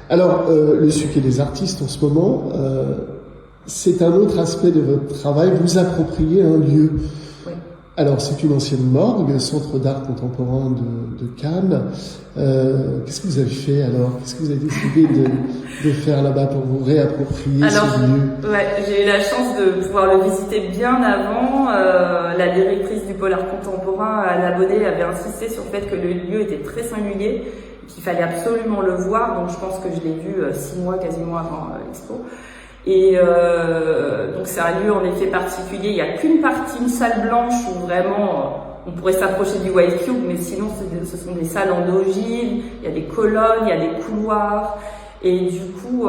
Alors, le sujet des artistes en ce moment, c'est un autre aspect de votre travail, vous appropriez un lieu. Oui. Alors, c'est une ancienne morgue, centre d'art contemporain de Cannes. Qu'est-ce que vous avez fait alors? Qu'est-ce que vous avez décidé de faire là-bas pour vous réapproprier ce lieu? Ouais, j'ai eu la chance de pouvoir le visiter bien avant. La directrice du Pôle Art Contemporain, Anna Baudet, avait insisté sur le fait que le lieu était très singulier, qu'il fallait absolument le voir. Donc, je pense que je l'ai vu 6 mois quasiment avant l'expo. Et donc c'est un lieu en effet particulier. Il n'y a qu'une partie, une salle blanche où vraiment on pourrait s'approcher du White Cube, mais sinon ce sont des salles en ogive, il y a des colonnes, il y a des couloirs. Et du coup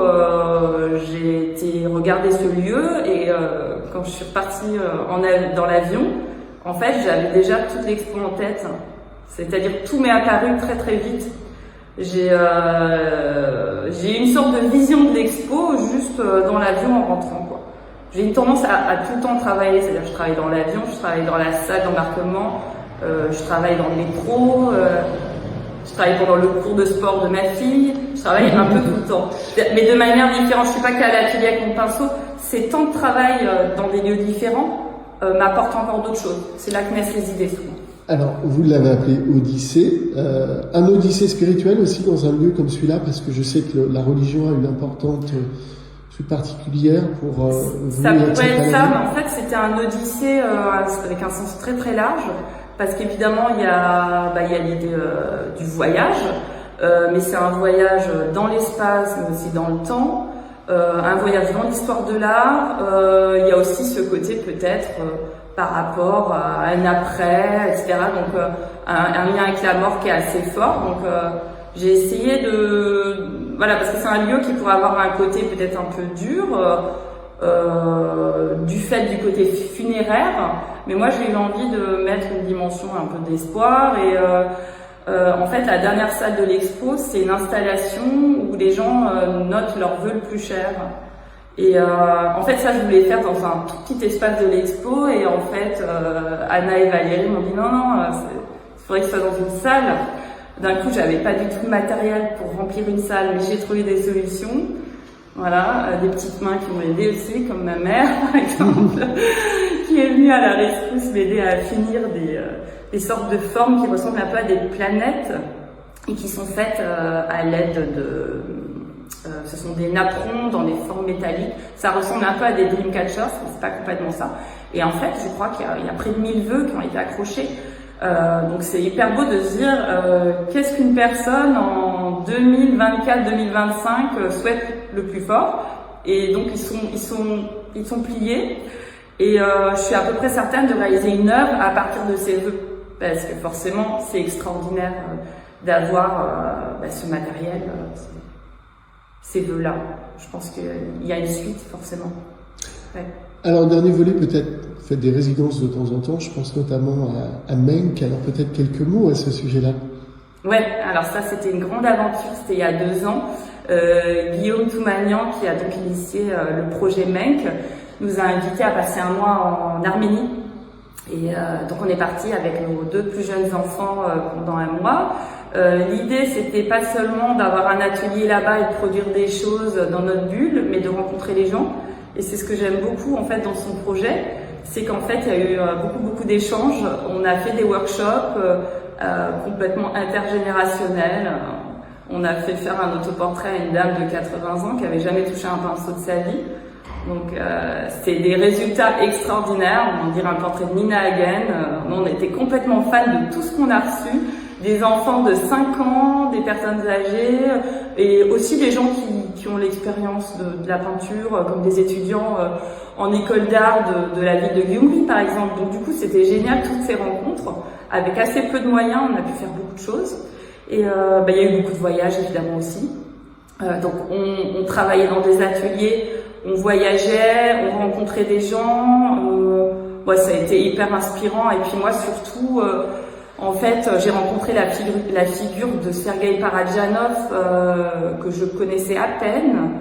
j'ai été regarder ce lieu et quand je suis repartie dans l'avion, en fait j'avais déjà toute l'expo en tête. C'est-à-dire tout m'est apparu très très vite. J'ai une sorte de vision de l'expo juste dans l'avion en rentrant, quoi. J'ai une tendance à tout le temps travailler, c'est-à-dire je travaille dans l'avion, je travaille dans la salle d'embarquement, je travaille dans le métro, je travaille pendant le cours de sport de ma fille, je travaille un peu tout le temps. Mais de manière différente, je suis pas qu'à l'atelier avec mon pinceau, ces temps de travail dans des lieux différents m'apportent encore d'autres choses. C'est là que naissent les idées souvent. Alors, vous l'avez appelé Odyssée, un Odyssée spirituel aussi dans un lieu comme celui-là, parce que je sais que la religion a une importante plus particulière pour vous. Ça pourrait être ça, mais en fait c'était un Odyssée avec un sens très très large, parce qu'évidemment il y a l'idée du voyage, mais c'est un voyage dans l'espace, mais aussi dans le temps, un voyage dans l'histoire de l'art. Il y a aussi ce côté peut-être par rapport à un après, etc. Donc un lien avec la mort qui est assez fort. Donc j'ai essayé parce que c'est un lieu qui pourrait avoir un côté peut-être un peu dur, du fait du côté funéraire, mais moi j'ai eu envie de mettre une dimension un peu d'espoir et en fait la dernière salle de l'expo c'est une installation où les gens notent leurs vœux le plus cher. Et en fait ça je voulais faire dans un tout petit espace de l'expo et en fait Anna et Valérie m'ont dit non, il faudrait que ce soit dans une salle. D'un coup j'avais pas du tout de matériel pour remplir une salle, mais j'ai trouvé des solutions. Voilà, des petites mains qui m'ont aidé aussi, comme ma mère par exemple, qui est venue à la rescousse m'aider à finir des sortes de formes qui ressemblent un peu à des planètes et qui sont faites à l'aide de ce sont des napperons dans des formes métalliques. Ça ressemble un peu à des dreamcatchers, mais c'est pas complètement ça. Et en fait, je crois qu'il y a près de 1000 vœux qui ont été accrochés. Donc c'est hyper beau de se dire qu'est-ce qu'une personne en 2024-2025 souhaite le plus fort. Et donc ils sont pliés. Et je suis à peu près certaine de réaliser une œuvre à partir de ces vœux, parce que forcément c'est extraordinaire d'avoir ce matériel. Ces vœux-là. Je pense qu'il y a une suite, forcément. Ouais. Alors, dernier volet, peut-être, vous faites des résidences de temps en temps, je pense notamment à Menk, alors peut-être quelques mots à ce sujet-là. Ouais, alors ça, c'était une grande aventure, c'était il y a 2 ans. Guillaume Toumanian, qui a donc initié le projet Menk, nous a invités à passer un mois en Arménie. Et donc on est parti avec nos 2 plus jeunes enfants pendant un mois. L'idée, c'était pas seulement d'avoir un atelier là-bas et de produire des choses dans notre bulle, mais de rencontrer les gens. Et c'est ce que j'aime beaucoup en fait dans son projet, c'est qu'en fait il y a eu beaucoup d'échanges. On a fait des workshops complètement intergénérationnels. On a fait faire un autoportrait à une dame de 80 ans qui avait jamais touché un pinceau de sa vie. Donc c'est des résultats extraordinaires. On dirait un portrait de Nina Hagen. On était complètement fans de tout ce qu'on a reçu. Des enfants de 5 ans, des personnes âgées et aussi des gens qui ont l'expérience de la peinture, comme des étudiants en école d'art de la ville de Gyumri par exemple. Donc du coup c'était génial toutes ces rencontres. Avec assez peu de moyens, on a pu faire beaucoup de choses. Et il y a eu beaucoup de voyages évidemment aussi. Donc on travaillait dans des ateliers, on voyageait, on rencontrait des gens. Ça a été hyper inspirant. Et puis moi surtout... En fait, j'ai rencontré la figure de Sergueï Paradjanov que je connaissais à peine.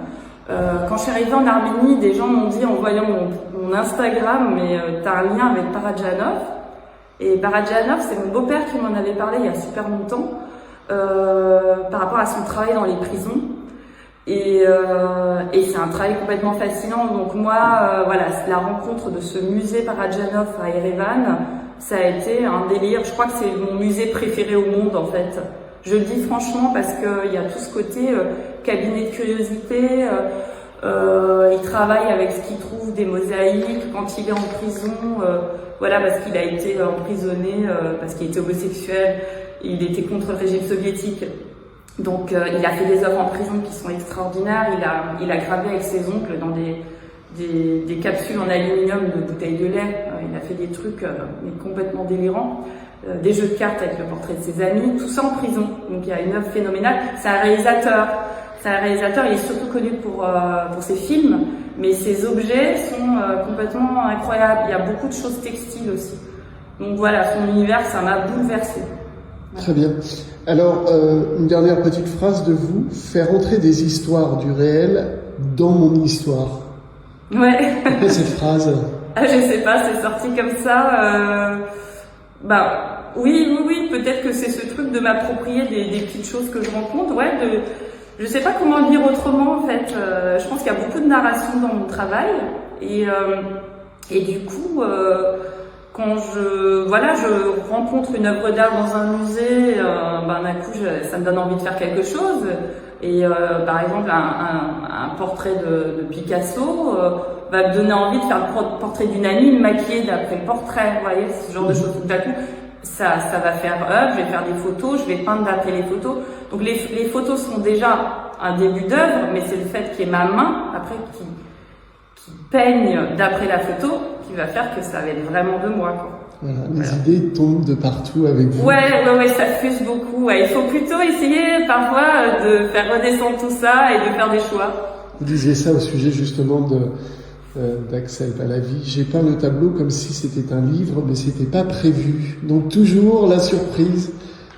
Quand je suis arrivée en Arménie, des gens m'ont dit en voyant mon Instagram, mais t'as un lien avec Paradjanov. Et Paradjanov, c'est mon beau-père qui m'en avait parlé il y a super longtemps par rapport à son travail dans les prisons. Et c'est un travail complètement fascinant. Donc moi, voilà, la rencontre de ce musée Parajanov à Erevan, ça a été un délire. Je crois que c'est mon musée préféré au monde, en fait. Je le dis franchement parce qu'il y a tout ce côté cabinet de curiosité. Il travaille avec ce qu'il trouve, des mosaïques. Quand il est en prison, voilà, parce qu'il a été emprisonné, parce qu'il était homosexuel, il était contre le régime soviétique. Donc il a fait des œuvres en prison qui sont extraordinaires. Il a gravé avec ses oncles dans des capsules en aluminium de bouteilles de lait. Il a fait des trucs mais complètement délirants. Des jeux de cartes avec le portrait de ses amis, tout ça en prison. Donc il y a une œuvre phénoménale. C'est un réalisateur. Il est surtout connu pour ses films, mais ses objets sont complètement incroyables. Il y a beaucoup de choses textiles aussi. Donc voilà, son univers, ça m'a bouleversée. Très bien. Alors, une dernière petite phrase de vous. Faire entrer des histoires du réel dans mon histoire. Ouais. Pourquoi cette phrase? Ah, je sais pas, c'est sorti comme ça. Oui, peut-être que c'est ce truc de m'approprier des petites choses que je rencontre. Ouais, je sais pas comment le dire autrement, en fait. Je pense qu'il y a beaucoup de narration dans mon travail. Et du coup, quand je rencontre une œuvre d'art dans un musée, d'un coup, ça me donne envie de faire quelque chose. Et par exemple, un portrait de Picasso va me donner envie de faire le portrait d'une amie maquillée d'après le portrait. Vous voyez, ce genre de choses. Tout à coup, ça va faire œuvre. Je vais faire des photos, je vais peindre d'après les photos. Donc les photos sont déjà un début d'œuvre, mais c'est le fait qu'il y ait ma main après qui peigne d'après la photo qui va faire que ça va être vraiment de moi, quoi. Voilà, les idées tombent de partout avec vous. Ouais, ça fuse beaucoup. Ouais. Il faut plutôt essayer parfois de faire redescendre tout ça et de faire des choix. Vous disiez ça au sujet justement d'Axel Pahlavi. J'ai peint le tableau comme si c'était un livre, mais c'était pas prévu. Donc toujours la surprise.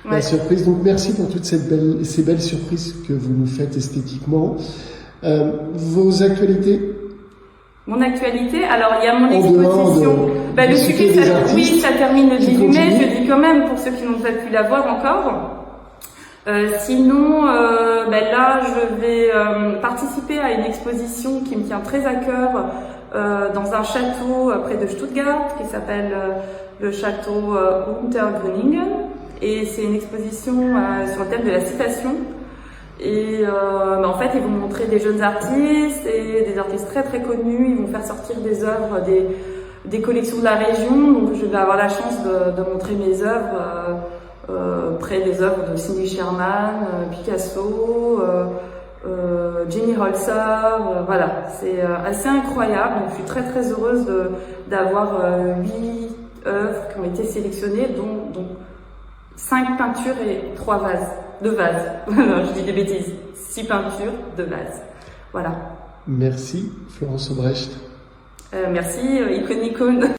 Ouais. La surprise. Donc merci pour toutes ces belles surprises que vous nous faites esthétiquement. Vos actualités? Mon actualité, alors il y a mon exposition. Le sujet, ça termine le 18 mai, je dis quand même pour ceux qui n'ont pas pu la voir encore. Sinon, là, je vais participer à une exposition qui me tient très à cœur dans un château près de Stuttgart qui s'appelle le château Untergrüningen. Et c'est une exposition sur le thème de la citation. Et en fait, ils vont montrer des jeunes artistes et des artistes très très connus. Ils vont faire sortir des œuvres des collections de la région. Donc je vais avoir la chance de montrer mes œuvres près des œuvres de Cindy Sherman, Picasso, Jenny Holzer. Voilà, c'est assez incroyable. Donc je suis très très heureuse d'avoir 8 œuvres qui ont été sélectionnées, dont 5 peintures et 3 vases. 2 vases. Non, je dis des bêtises. 6 peintures, 2 vases. Voilà. Merci, Florence Aubrecht. Merci, Icône.